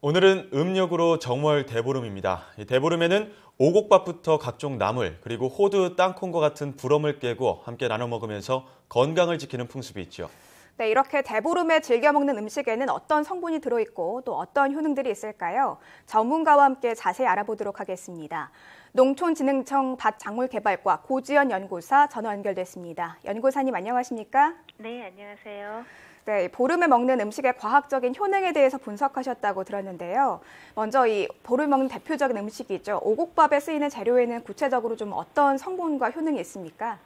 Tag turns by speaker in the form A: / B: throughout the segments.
A: 오늘은 음력으로 정월 대보름입니다. 이 대보름에는 오곡밥부터 각종 나물, 그리고 호두, 땅콩과 같은 부럼을 깨고 함께 나눠 먹으면서 건강을 지키는 풍습이 있죠.
B: 네, 이렇게 대보름에 즐겨 먹는 음식에는 어떤 성분이 들어있고 또 어떤 효능들이 있을까요? 전문가와 함께 자세히 알아보도록 하겠습니다. 농촌진흥청 밭작물개발과 고지연 연구사 전화 연결됐습니다. 연구사님 안녕하십니까?
C: 네, 안녕하세요.
B: 네, 보름에 먹는 음식의 과학적인 효능에 대해서 분석하셨다고 들었는데요. 먼저 이 보름 먹는 대표적인 음식이죠. 오곡밥에 쓰이는 재료에는 구체적으로 좀 어떤 성분과 효능이 있습니까?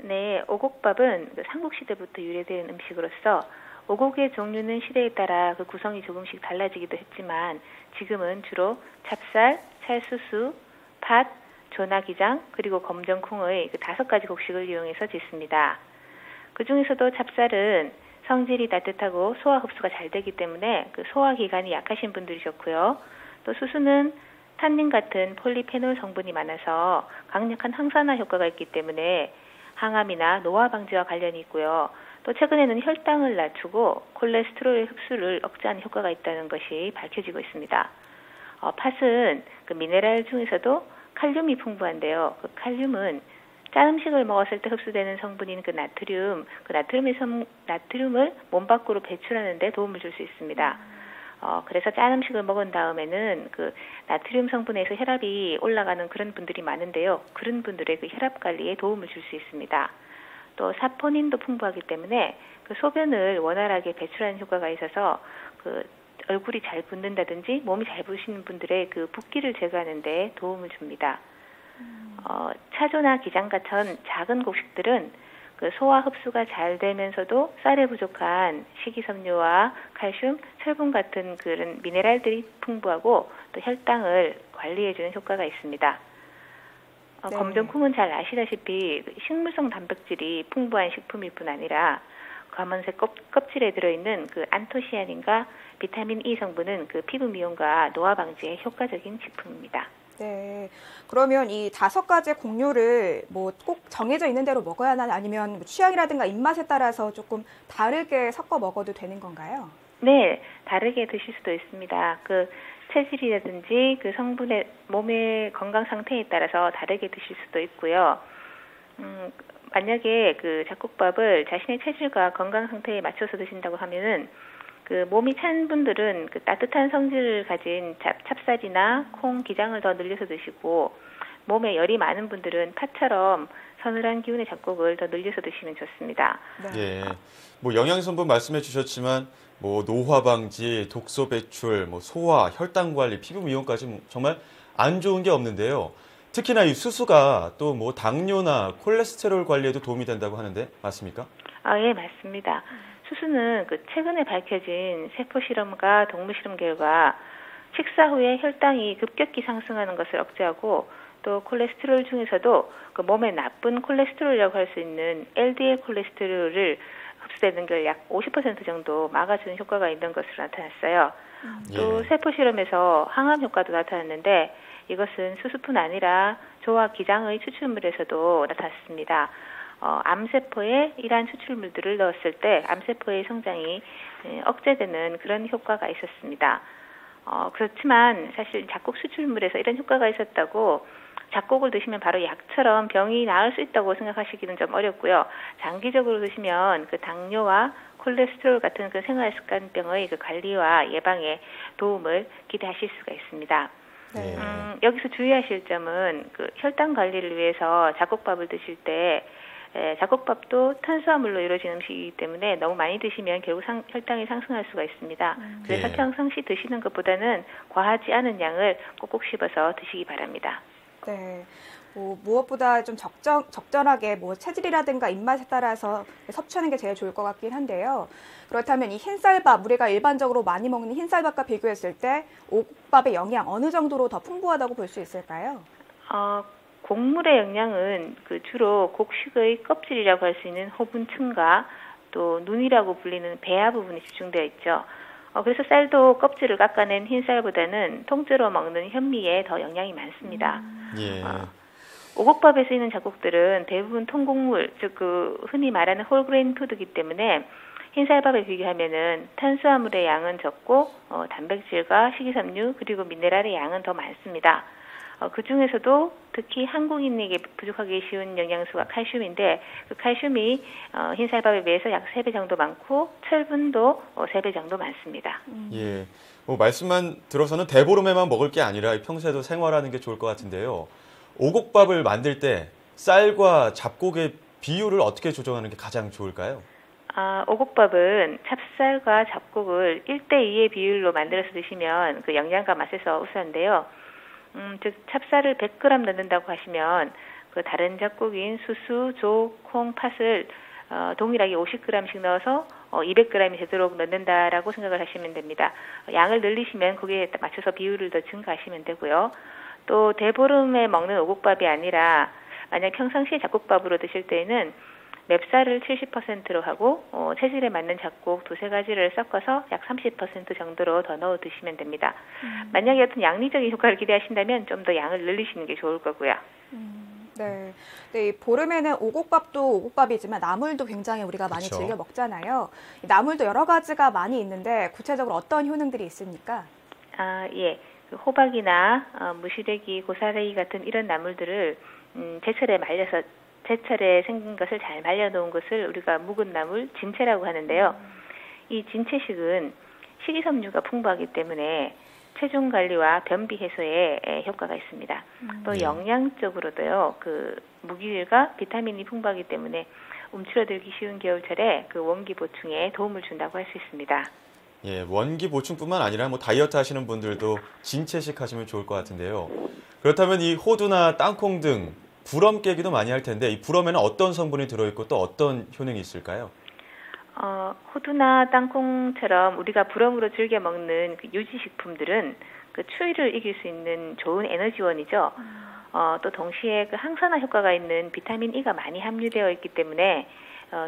C: 네, 오곡밥은 삼국시대부터 유래된 음식으로서 오곡의 종류는 시대에 따라 그 구성이 조금씩 달라지기도 했지만 지금은 주로 찹쌀, 찰수수, 팥, 조나기장, 그리고 검정콩의 그 5가지 곡식을 이용해서 짓습니다. 그 중에서도 찹쌀은 성질이 따뜻하고 소화 흡수가 잘 되기 때문에 그 소화 기관이 약하신 분들이 좋고요. 또 수수는 탄닌 같은 폴리페놀 성분이 많아서 강력한 항산화 효과가 있기 때문에 항암이나 노화 방지와 관련이 있고요. 또 최근에는 혈당을 낮추고 콜레스테롤의 흡수를 억제하는 효과가 있다는 것이 밝혀지고 있습니다. 팥은 그 미네랄 중에서도 칼륨이 풍부한데요. 그 칼륨은 짠 음식을 먹었을 때 흡수되는 성분인 그 나트륨을 몸 밖으로 배출하는 데 도움을 줄 수 있습니다. 그래서 짠 음식을 먹은 다음에는 그 나트륨 성분에서 혈압이 올라가는 그런 분들이 많은데요. 그런 분들의 그 혈압 관리에 도움을 줄 수 있습니다. 또 사포닌도 풍부하기 때문에 그 소변을 원활하게 배출하는 효과가 있어서 그 얼굴이 잘 붓는다든지 몸이 잘 부시는 분들의 그 붓기를 제거하는 데 도움을 줍니다. 차조나 기장 같은 작은 곡식들은 그 소화 흡수가 잘 되면서도 쌀에 부족한 식이섬유와 칼슘, 철분 같은 그런 미네랄들이 풍부하고 또 혈당을 관리해주는 효과가 있습니다.
B: 네.
C: 검정콩은 잘 아시다시피 식물성 단백질이 풍부한 식품일 뿐 아니라 검은색 껍질에 들어있는 그 안토시아닌과 비타민 E 성분은 그 피부 미용과 노화 방지에 효과적인 식품입니다.
B: 네, 그러면 이 5가지 곡류를 뭐 꼭 정해져 있는 대로 먹어야 하나 아니면 뭐 취향이라든가 입맛에 따라서 조금 다르게 섞어 먹어도 되는 건가요?
C: 네, 다르게 드실 수도 있습니다. 그 체질이라든지 그 성분의 몸의 건강 상태에 따라서 다르게 드실 수도 있고요. 만약에 그 잡곡밥을 자신의 체질과 건강 상태에 맞춰서 드신다고 하면은 그 몸이 찬 분들은 그 따뜻한 성질을 가진 찹쌀이나 콩, 기장을 더 늘려서 드시고 몸에 열이 많은 분들은 팥처럼 서늘한 기운의 잡곡을 더 늘려서 드시면 좋습니다.
B: 네.
A: 예, 뭐 영양성분 말씀해 주셨지만 뭐 노화 방지, 독소 배출, 뭐 소화, 혈당 관리, 피부 미용까지 정말 안 좋은 게 없는데요. 특히나 이 수수가 또 뭐 당뇨나 콜레스테롤 관리에도 도움이 된다고 하는데 맞습니까?
C: 예, 맞습니다. 수수는 그 최근에 밝혀진 세포 실험과 동물 실험 결과 식사 후에 혈당이 급격히 상승하는 것을 억제하고 또 콜레스테롤 중에서도 그 몸에 나쁜 콜레스테롤이라고 할 수 있는 LDL 콜레스테롤을 흡수되는 걸 약 50% 정도 막아주는 효과가 있는 것으로 나타났어요. 또 세포 실험에서 항암 효과도 나타났는데 이것은 수수뿐 아니라 조와 기장의 추출물에서도 나타났습니다. 암세포에 이러한 추출물들을 넣었을 때 암세포의 성장이 억제되는 그런 효과가 있었습니다. 그렇지만 사실 잡곡 추출물에서 이런 효과가 있었다고 잡곡을 드시면 바로 약처럼 병이 나을 수 있다고 생각하시기는 좀 어렵고요. 장기적으로 드시면 그 당뇨와 콜레스테롤 같은 그 생활습관병의 그 관리와 예방에 도움을 기대하실 수가 있습니다.
B: 네.
C: 여기서 주의하실 점은 그 혈당 관리를 위해서 잡곡밥을 드실 때 잡곡밥도 탄수화물로 이루어진 음식이기 때문에 너무 많이 드시면 결국 혈당이 상승할 수가 있습니다. 그래서 평상시 드시는 것보다는 과하지 않은 양을 꼭꼭 씹어서 드시기 바랍니다.
B: 네, 뭐 무엇보다 좀 적절하게 뭐 체질이라든가 입맛에 따라서 섭취하는 게 제일 좋을 것 같긴 한데요. 그렇다면 이 흰쌀밥, 우리가 일반적으로 많이 먹는 흰쌀밥과 비교했을 때 오곡밥의 영양 어느 정도로 더 풍부하다고 볼 수 있을까요?
C: 곡물의 영양은 그 주로 곡식의 껍질이라고 할 수 있는 호분층과 또 눈이라고 불리는 배아 부분에 집중되어 있죠. 그래서 쌀도 껍질을 깎아낸 흰쌀보다는 통째로 먹는 현미에 더 영양이 많습니다.
A: 예.
C: 오곡밥에 쓰이는 잡곡들은 대부분 통곡물, 즉 그 흔히 말하는 홀그레인 푸드이기 때문에 흰쌀밥에 비교하면은 탄수화물의 양은 적고 단백질과 식이섬유 그리고 미네랄의 양은 더 많습니다. 그 중에서도 특히 한국인에게 부족하기 쉬운 영양소가 칼슘인데 그 칼슘이 흰쌀밥에 비해서 약 3배 정도 많고 철분도 3배 정도 많습니다.
A: 예, 뭐 말씀만 들어서는 대보름에만 먹을 게 아니라 평소에도 생활하는 게 좋을 것 같은데요. 오곡밥을 만들 때 쌀과 잡곡의 비율을 어떻게 조정하는 게 가장 좋을까요?
C: 오곡밥은 찹쌀과 잡곡을 1대2의 비율로 만들어서 드시면 그 영양과 맛에서 우수한데요. 즉 찹쌀을 100g 넣는다고 하시면 그 다른 잡곡인 수수, 조, 콩, 팥을 동일하게 50g씩 넣어서 200g이 되도록 넣는다라고 생각을 하시면 됩니다. 양을 늘리시면 거기에 맞춰서 비율을 더 증가하시면 되고요. 또 대보름에 먹는 오곡밥이 아니라 만약 평상시에 잡곡밥으로 드실 때에는 맵쌀을 70%로 하고 체질에 맞는 잡곡 2-3가지를 섞어서 약 30% 정도로 더 넣어 드시면 됩니다. 만약에 어떤 양리적인 효과를 기대하신다면 좀 더 양을 늘리시는 게 좋을 거고요.
B: 네. 네, 이 보름에는 오곡밥도 오곡밥이지만 나물도 굉장히 우리가 많이
A: 그쵸.
B: 즐겨 먹잖아요. 이 나물도 여러 가지가 많이 있는데 구체적으로 어떤 효능들이 있습니까?
C: 예. 그 호박이나 무시래기, 고사래기 같은 이런 나물들을 제철에 생긴 것을 잘 말려놓은 것을 우리가 묵은 나물, 진채라고 하는데요. 이 진채식은 식이섬유가 풍부하기 때문에 체중 관리와 변비 해소에 효과가 있습니다. 또 영양적으로도요, 그 무기질과 비타민이 풍부하기 때문에 움츠러들기 쉬운 겨울철에 그 원기 보충에 도움을 준다고 할 수 있습니다.
A: 예, 원기 보충뿐만 아니라 뭐 다이어트 하시는 분들도 진채식 하시면 좋을 것 같은데요. 그렇다면 이 호두나 땅콩 등 부럼 깨기도 많이 할 텐데 이 부럼에는 어떤 성분이 들어있고 또 어떤 효능이 있을까요?
C: 호두나 땅콩처럼 우리가 부럼으로 즐겨 먹는 그 유지식품들은 그 추위를 이길 수 있는 좋은 에너지원이죠. 또 동시에 그 항산화 효과가 있는 비타민 E가 많이 함유되어 있기 때문에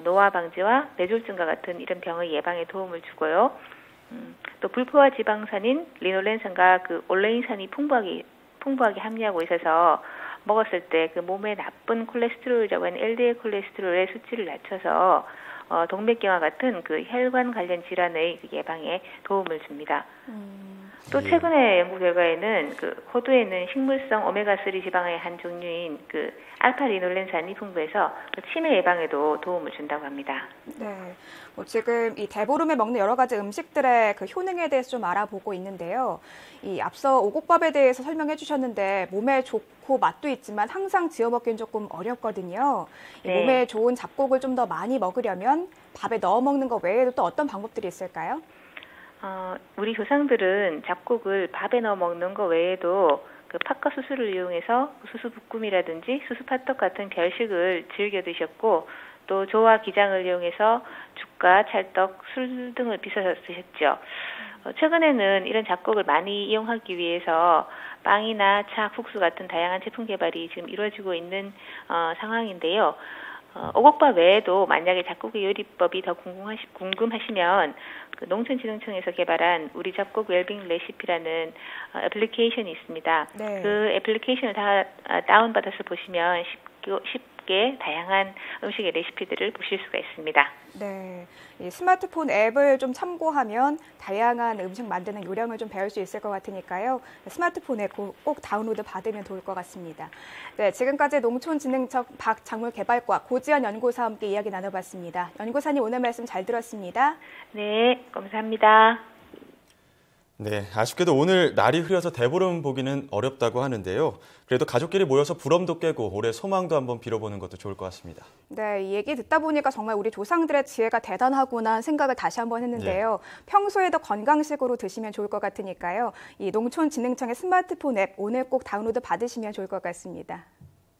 C: 노화 방지와 뇌졸중과 같은 이런 병의 예방에 도움을 주고요. 또 불포화 지방산인 리놀렌산과 그 올레인산이 풍부하게 함유하고 있어서 먹었을 때 그 몸에 나쁜 콜레스테롤이라고 하는 LDL 콜레스테롤의 수치를 낮춰서 동맥경화 같은 그 혈관 관련 질환의 예방에 도움을 줍니다. 또 최근의 연구 결과에는 그 호두에는 식물성 오메가3 지방의 한 종류인 그 알파리놀렌산이 풍부해서 그 치매 예방에도 도움을 준다고 합니다.
B: 네, 뭐 지금 이 대보름에 먹는 여러 가지 음식들의 그 효능에 대해서 좀 알아보고 있는데요. 이 앞서 오곡밥에 대해서 설명해 주셨는데 몸에 좋고 맛도 있지만 항상 지어 먹기는 조금 어렵거든요. 이
C: 네.
B: 몸에 좋은 잡곡을 좀 더 많이 먹으려면 밥에 넣어 먹는 것 외에도 또 어떤 방법들이 있을까요?
C: 우리 조상들은 잡곡을 밥에 넣어 먹는 것 외에도 그 팥과 수수를 이용해서 수수부꾸미라든지 수수팥떡 같은 별식을 즐겨 드셨고 또 조와 기장을 이용해서 죽과 찰떡, 술 등을 빚어서 드셨죠. 최근에는 이런 잡곡을 많이 이용하기 위해서 빵이나 차, 국수 같은 다양한 제품 개발이 지금 이루어지고 있는 상황인데요. 오곡밥 외에도 만약에 잡곡의 요리법이 더 궁금하시면 그 농촌진흥청에서 개발한 우리 잡곡 웰빙 레시피라는 애플리케이션이 있습니다.
B: 네.
C: 그 애플리케이션을 다 다운받아서 보시면 쉽게 다양한 음식의 레시피들을 보실 수가 있습니다.
B: 네, 이 스마트폰 앱을 좀 참고하면 다양한 음식 만드는 요령을 좀 배울 수 있을 것 같으니까요. 스마트폰 앱 꼭 다운로드 받으면 좋을 것 같습니다. 네, 지금까지 농촌진흥청 박작물개발과 고지연 연구사와 함께 이야기 나눠봤습니다. 연구사님 오늘 말씀 잘 들었습니다.
C: 네, 감사합니다.
A: 네, 아쉽게도 오늘 날이 흐려서 대보름 보기는 어렵다고 하는데요. 그래도 가족끼리 모여서 부럼도 깨고 올해 소망도 한번 빌어보는 것도 좋을 것 같습니다.
B: 네, 이 얘기 듣다 보니까 정말 우리 조상들의 지혜가 대단하구나 생각을 다시 한번 했는데요. 평소에도 건강식으로 드시면 좋을 것 같으니까요. 이 농촌진흥청의 스마트폰 앱 오늘 꼭 다운로드 받으시면 좋을 것 같습니다.